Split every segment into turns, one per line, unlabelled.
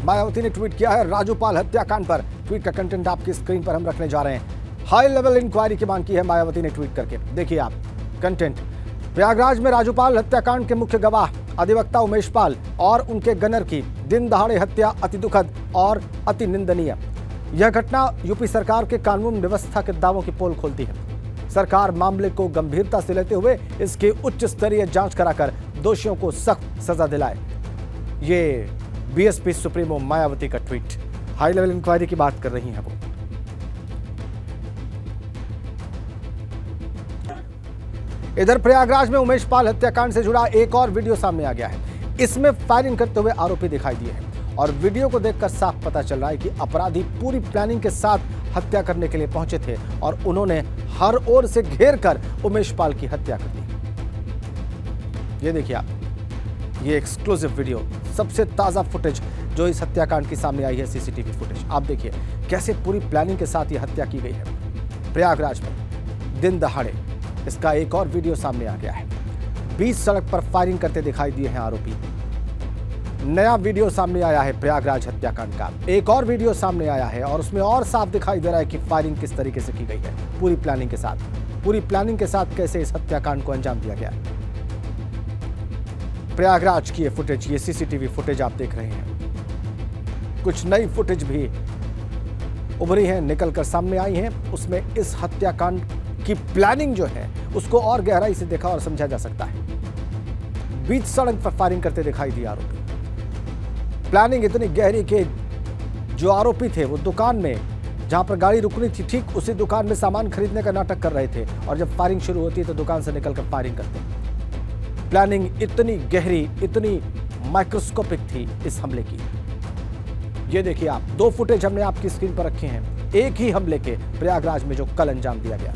मायावती ने ट्वीट किया है राजूपाल हत्याकांड पर। ट्वीट का कंटेंट आपकी स्क्रीन पर हम रखने जा रहे हैं। हाई लेवल इंक्वायरी की मांग की है मायावती ने ट्वीट करके। देखिए आप कंटेंट। प्रयागराज में राजूपाल हत्याकांड के मुख्य गवाह अधिवक्ता उमेश पाल और उनके गनर की दिन दहाड़े हत्या अति दुखद और अति निंदनीय। यह घटना यूपी सरकार के कानून व्यवस्था के दावों की पोल खोलती है। सरकार मामले को गंभीरता से लेते हुए इसकी उच्च स्तरीय जांच कराकर दोषियों को सख्त सजा दिलाए। ये बीएसपी सुप्रीमो मायावती का ट्वीट। हाई लेवल इंक्वायरी की बात कर रही हैं वो। इधर प्रयागराज में उमेश पाल हत्याकांड से जुड़ा एक और वीडियो सामने आ गया है। इसमें फायरिंग करते हुए आरोपी दिखाई दिए हैं और वीडियो को देखकर साफ पता चल रहा है कि अपराधी पूरी प्लानिंग के साथ हत्या करने के लिए पहुंचे थे और उन्होंने हर ओर से घेर कर उमेश पाल की हत्या कर दी। ये देखिए आप, ये एक्सक्लूसिव वीडियो, सबसे ताजा फुटेज जो इस हत्याकांड की सामने आई है, सीसीटीवी फुटेज। आप देखिए कैसे पूरी प्लानिंग के साथ ये हत्या की गई है प्रयागराज में दिन दहाड़े। इसका एक और वीडियो सामने आ गया है। बीच सड़क पर फायरिंग करते दिखाई दिए हैं आरोपी। नया वीडियो सामने आया है प्रयागराज हत्याकांड का। एक और वीडियो सामने आया है और उसमें और साफ दिखाई दे रहा है कि फायरिंग किस तरीके से की गई है पूरी प्लानिंग के साथ। पूरी प्लानिंग के साथ कैसे इस हत्याकांड को अंजाम दिया गया है। प्रयागराज की ये फुटेज, ये सीसीटीवी फुटेज आप देख रहे हैं। कुछ नई फुटेज भी उभरी है, निकलकर सामने आई है। उसमें इस हत्याकांड की प्लानिंग जो है उसको और गहराई से देखा और समझा जा सकता है। बीच सड़क पर फायरिंग करते दिखाई दिए आरोपी। प्लानिंग इतनी गहरी कि जो आरोपी थे वो दुकान में, जहां पर गाड़ी रुकनी थी, ठीक उसी दुकान में सामान खरीदने का नाटक कर रहे थे और जब फायरिंग शुरू होती है तो दुकान से निकलकर फायरिंग करते हैं। प्लानिंग इतनी गहरी, इतनी माइक्रोस्कोपिक थी इस हमले की। ये देखिए आप, दो फुटेज हमने आपकी स्क्रीन पर रखे हैं एक ही हमले के, प्रयागराज में जो कल अंजाम दिया गया।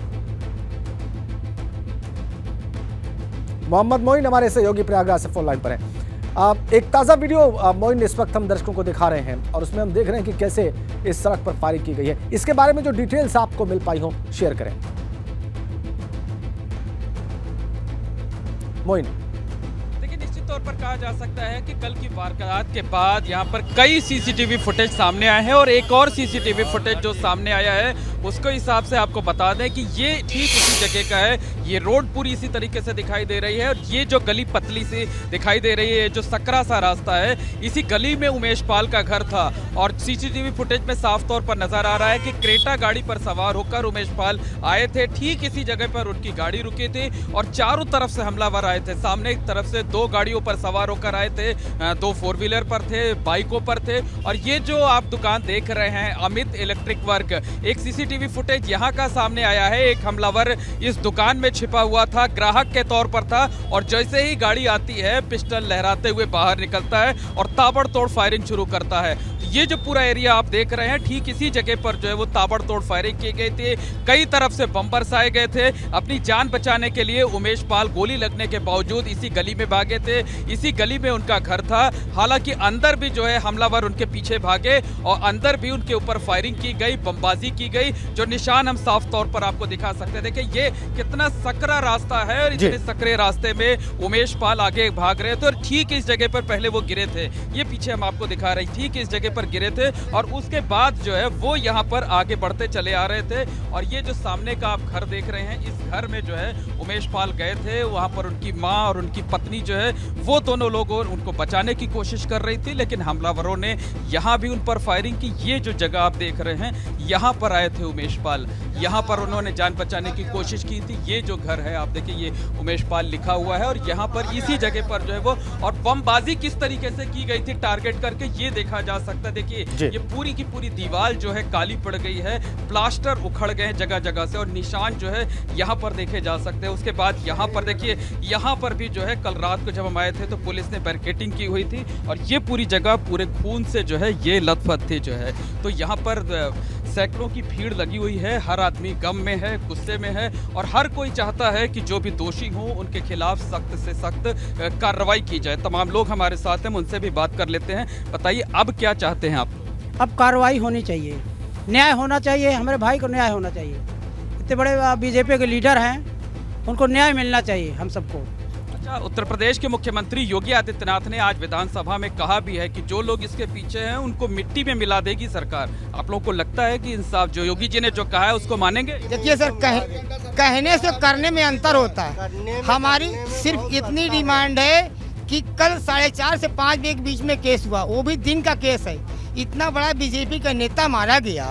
मोहम्मद मोइन हमारे सहयोगी प्रयागराज से फोन लाइन पर हैं। एक ताज़ा वीडियो मोइन इस वक्त हम दर्शकों को दिखा रहे हैं और उसमें हम देख रहे हैं कि कैसे इस सड़क पर फायरिंग की गई है। इसके बारे में जो डिटेल्स आपको मिल पाई हो शेयर करें मोइन।
देखिए, निश्चित तौर पर कहा जा सकता है कि कल की वारदात के बाद यहाँ पर कई सीसीटीवी फुटेज सामने आए हैं और एक और सीसीटीवी फुटेज जो सामने आया है उसके हिसाब से आपको बता दें कि ये ठीक इसी जगह का है। ये रोड पूरी इसी तरीके से दिखाई दे रही है और ये जो गली पतली सी दिखाई दे रही है, जो सकरा सा रास्ता है, इसी गली में उमेश पाल का घर था। और सीसीटीवी फुटेज में साफ तौर पर नजर आ रहा है कि क्रेटा गाड़ी पर सवार होकर उमेश पाल आए थे। ठीक इसी जगह पर उनकी गाड़ी रुकी थी और चारों तरफ से हमलावर आए थे। सामने एक तरफ से दो गाड़ियों पर सवार होकर आए थे, दो फोर व्हीलर पर थे, बाइकों पर थे। और ये जो आप दुकान देख रहे हैं अमित इलेक्ट्रिक वर्क, एक सीसीटीवी फुटेज यहाँ का सामने आया है। एक हमलावर इस दुकान में छिपा हुआ था, ग्राहक के तौर पर था और जैसे ही गाड़ी आती है पिस्टल लहराते हुए बाहर निकलता है और ताबड़तोड़ फायरिंग शुरू करता है। ये जो पूरा एरिया आप देख रहे हैं, ठीक इसी जगह पर जो है वो ताबड़तोड़ फायरिंग की गई थी। कई तरफ से बम बरसाए गए थे। अपनी जान बचाने के लिए उमेश पाल गोली लगने के बावजूद इसी गली में भागे थे। इसी गली में उनका घर था। हालांकि अंदर भी जो है हमलावर उनके पीछे भागे और अंदर भी उनके ऊपर फायरिंग की गई, बमबाजी की गई। जो निशान हम साफ तौर पर आपको दिखा सकते हैं। देखिए ये कितना सकरा रास्ता है और इतने सकरे रास्ते में उमेश पाल आगे भाग रहे थे और ठीक इस जगह पर पहले वो गिरे थे। ये पीछे हम आपको दिखा रहे हैं, ठीक इस जगह पर गिरे थे और उसके बाद जो है वो यहाँ पर आगे बढ़ते चले आ रहे थे। और ये जो सामने का आप घर देख रहे हैं, इस घर में जो है उमेश पाल गए थे। वहां पर उनकी मां और उनकी पत्नी जो है वो दोनों लोग उनको बचाने की कोशिश कर रही थी, लेकिन हमलावरों ने यहाँ भी उन पर फायरिंग की। ये जो जगह आप देख रहे हैं, यहाँ पर आए थे उमेश पाल, यहाँ पर उन्होंने जान बचाने की कोशिश की थी। ये जो घर है आप देखिए, ये उमेश पाल लिखा हुआ है और यहाँ पर इसी जगह पर जो है वो, और बमबाजी किस तरीके से की गई थी टारगेट करके, ये देखा जा सकता है। देखिए ये पूरी की पूरी दीवार जो है काली पड़ गई है, प्लास्टर उखड़ गए जगह जगह से और निशान जो है यहाँ पर देखे जा सकते हैं। उसके बाद यहाँ पर देखिए, यहाँ पर भी जो है कल रात को जब हम आए थे तो पुलिस ने बैरिकेडिंग की हुई थी और ये पूरी जगह पूरे खून से जो है ये लथपथ थी जो है। तो यहाँ पर सैकड़ों की भीड़ लगी हुई है। हर आदमी गम में है, गुस्से में है और हर कोई चाहता है कि जो भी दोषी हो उनके खिलाफ सख्त से सख्त कार्रवाई की जाए। तमाम लोग हमारे साथ हैं, उनसे भी बात कर लेते हैं। बताइए अब क्या चाहते हैं आप?
अब कार्रवाई होनी चाहिए, न्याय होना चाहिए, हमारे भाई को न्याय होना चाहिए। इतने बड़े बीजेपी के लीडर हैं, उनको न्याय मिलना चाहिए हम सबको।
उत्तर प्रदेश के मुख्यमंत्री योगी आदित्यनाथ ने आज विधानसभा में कहा भी है कि जो लोग इसके पीछे हैं उनको मिट्टी में मिला देगी सरकार। आप लोगों को लगता है कि इंसाफ जो योगी जी ने जो कहा है उसको मानेंगे?
देखिए सर, कहने से करने में अंतर होता है। हमारी सिर्फ इतनी डिमांड है कि कल 4:30 से 5 बजे के बीच में केस हुआ, वो भी दिन का केस है। इतना बड़ा बीजेपी का नेता मारा गया,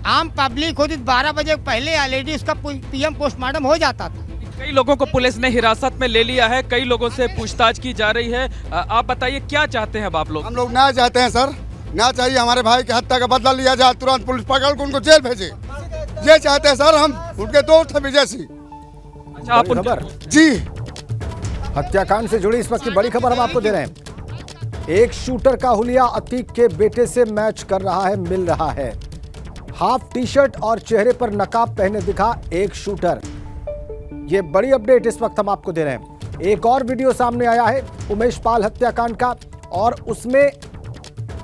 आम पब्लिक होती 12 बजे पहले ऑलरेडी उसका पीएम पोस्टमार्टम हो जाता था।
कई लोगों को पुलिस ने हिरासत में ले लिया है, कई लोगों से पूछताछ की जा रही है। आप बताइए क्या चाहते हैं अब आप लोग?
हम लोग न्याय चाहते हैं सर, न्याय चाहिए। हमारे भाई की हत्या का बदला लिया जाए, तुरंत पुलिस पकड़ के उनको जेल भेजे, ये चाहते हैं सर। हम उनके दोस्त हैं विजय सिंह।
अच्छा, आप
खबर
जी,
हत्याकांड से जुड़ी इस वक्त की बड़ी खबर हम आपको दे रहे हैं। एक शूटर का हुलिया अतीक के बेटे से मैच कर रहा है, मिल रहा है। हाफ टी शर्ट और चेहरे पर नकाब पहने दिखा एक शूटर। ये बड़ी अपडेट इस वक्त हम आपको दे रहे हैं। एक और वीडियो सामने आया है उमेश पाल हत्याकांड का, और उसमें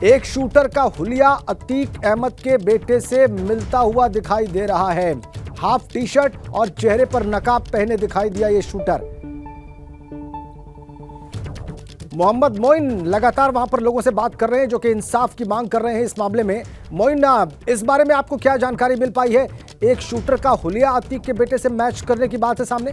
एक शूटर का हुलिया अतीक अहमद के बेटे से मिलता हुआ दिखाई दे रहा है। हाफ टी शर्ट और चेहरे पर नकाब पहने दिखाई दिया ये शूटर। मोहम्मद मोइन लगातार वहां पर लोगों से बात कर रहे हैं जो कि इंसाफ की मांग कर रहे हैं इस मामले में। मोइन, इस बारे में आपको क्या जानकारी मिल पाई है? एक शूटर का हुलिया अतीक के बेटे से मैच करने की बात है सामने।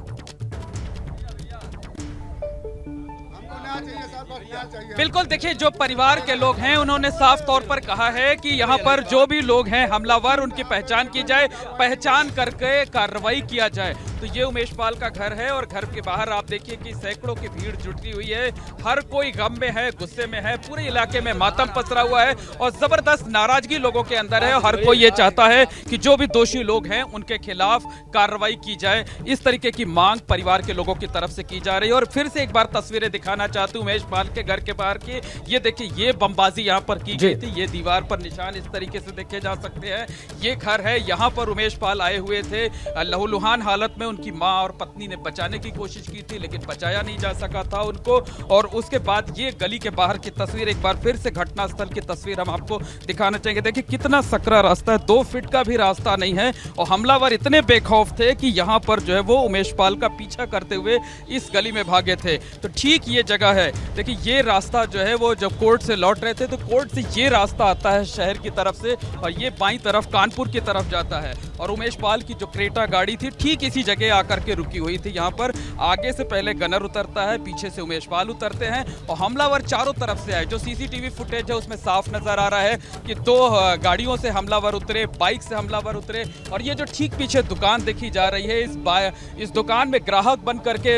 बिल्कुल, देखिए जो परिवार के लोग हैं उन्होंने साफ तौर पर कहा है कि यहाँ पर जो भी लोग हैं हमलावर, उनकी पहचान की जाए, पहचान करके कार्रवाई किया जाए। तो ये उमेश पाल का घर है और घर के बाहर आप देखिए कि सैकड़ों की भीड़ जुटी हुई है। हर कोई गम में है, गुस्से में है, पूरे इलाके में मातम पसरा हुआ है और जबरदस्त नाराजगी लोगों के अंदर है। हर कोई ये चाहता है कि जो भी दोषी लोग हैं उनके खिलाफ कार्रवाई की जाए। इस तरीके की मांग परिवार के लोगों की तरफ से की जा रही है। और फिर से एक बार तस्वीरें दिखाना चाहती हूँ उमेश पाल के घर के बाहर की। ये देखिए, ये बमबाजी यहाँ पर की गई थी, ये दीवार पर निशान इस तरीके से देखे जा सकते हैं। ये घर है, यहाँ पर उमेश पाल आए हुए थे। लहूलुहान हालत में उनकी मां और पत्नी ने बचाने की कोशिश की थी लेकिन बचाया नहीं जा सका था उनको। और उसके बाद ये गली के बाहर की तस्वीर, एक बार फिर से घटनास्थल की तस्वीर हम आपको दिखाना चाहेंगे। देखिए कितना सकरा रास्ता है, 2 फीट का भी रास्ता नहीं है और हमलावर इतने बेखौफ थे कि यहाँ पर जो है वो उमेश पाल का पीछा करते हुए इस गली में भागे थे। तो ठीक ये जगह है, देखिए ये रास्ता जो है वो जब कोर्ट से लौट रहे थे तो कोर्ट से ये रास्ता आता है शहर की तरफ से और ये बाईं तरफ कानपुर की तरफ जाता है। और उमेश पाल की जो क्रेटा गाड़ी थी ठीक इसी जगह आकर के रुकी हुई थी। यहाँ पर आगे से पहले गनर उतरता है, पीछे से उमेश पाल उतरते हैं और हमलावर चारों तरफ से आए। जो सीसीटीवी फुटेज है उसमें साफ नजर आ रहा है कि 2 गाड़ियों से हमलावर उतरे, बाइक से हमलावर उतरे। और ये जो ठीक पीछे दुकान देखी जा रही है, इस दुकान में ग्राहक बन करके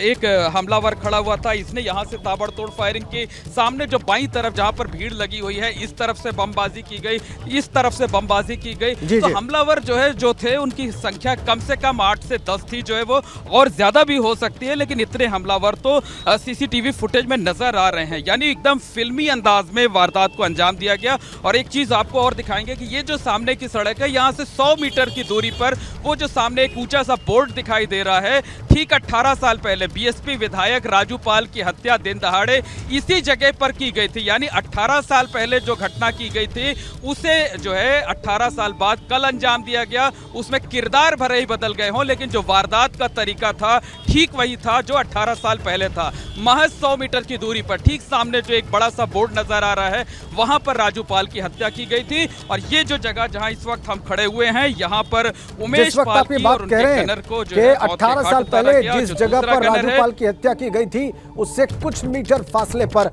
एक हमलावर खड़ा हुआ था। इसने यहाँ से ताबड़तोड़ फायरिंग की। सामने जो बाईं तरफ जहाँ पर भीड़ लगी हुई है, इस तरफ से बमबाजी की गई, इस तरफ से बमबाजी की गई। तो हमलावर जो थे उनकी संख्या कम से कम 8 से 10 थी, जो है वो और ज्यादा भी हो सकती है, लेकिन इतने हमलावर तो सीसीटीवी फुटेज में नजर आ रहे हैं। यानी एकदम फिल्मी अंदाज में वारदात को अंजाम दिया गया। और एक चीज आपको और दिखाएंगे कि ये जो सामने की सड़क है, यहाँ से 100 मीटर की दूरी पर वो जो सामने एक ऊंचा सा बोर्ड दिखाई दे रहा है, ठीक 18 साल पहले बीएसपी विधायक राजू पाल की हत्या दिन दहाड़े इसी जगह पर की गई थी। यानी 18 साल पहले जो घटना की गई थी उसे जो है 18 साल बाद कल अंजाम दिया गया। उसमें किरदार भले ही बदल गए हों लेकिन जो वारदात का तरीका था ठीक वही था जो 18 साल पहले था। महज 100 मीटर की दूरी पर ठीक सामने जो एक बड़ा सा बोर्ड नजर आ रहा है, वहां पर राजू पाल की हत्या की गई थी। और ये जो जगह जहां इस वक्त हम खड़े हुए हैं, यहाँ पर उमेश पाल की और उनके गनर को जो है
18 साल पहले जिस जगह पर राजू पाल की हत्या की गई थी उससे कुछ मीटर फासले पर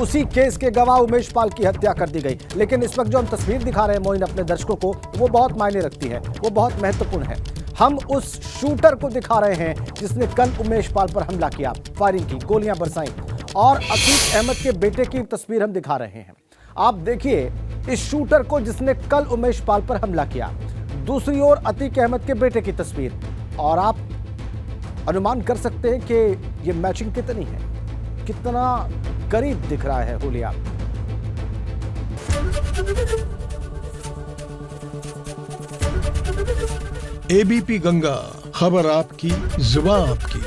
उसी केस के गवाह उमेश पाल की हत्या कर दी गई। लेकिन इस वक्त जो हम तस्वीर दिखा रहे हैं मोइन अपने दर्शकों को, वो बहुत मायने रखती है, वो बहुत महत्वपूर्ण है। हम उस शूटर को दिखा रहे हैं जिसने कल उमेश पाल पर हमला किया, फायरिंग की, गोलियां बरसाई। और अतीक अहमद के बेटे की तस्वीर हम दिखा रहे हैं। आप देखिए इस शूटर को जिसने कल उमेश पाल पर हमला किया, दूसरी ओर अतीक अहमद के बेटे की तस्वीर। और आप अनुमान कर सकते हैं कि ये मैचिंग कितनी है, कितना करीब दिख रहा है हुलिया।
एबीपी गंगा, खबर आपकी, जुबान आपकी।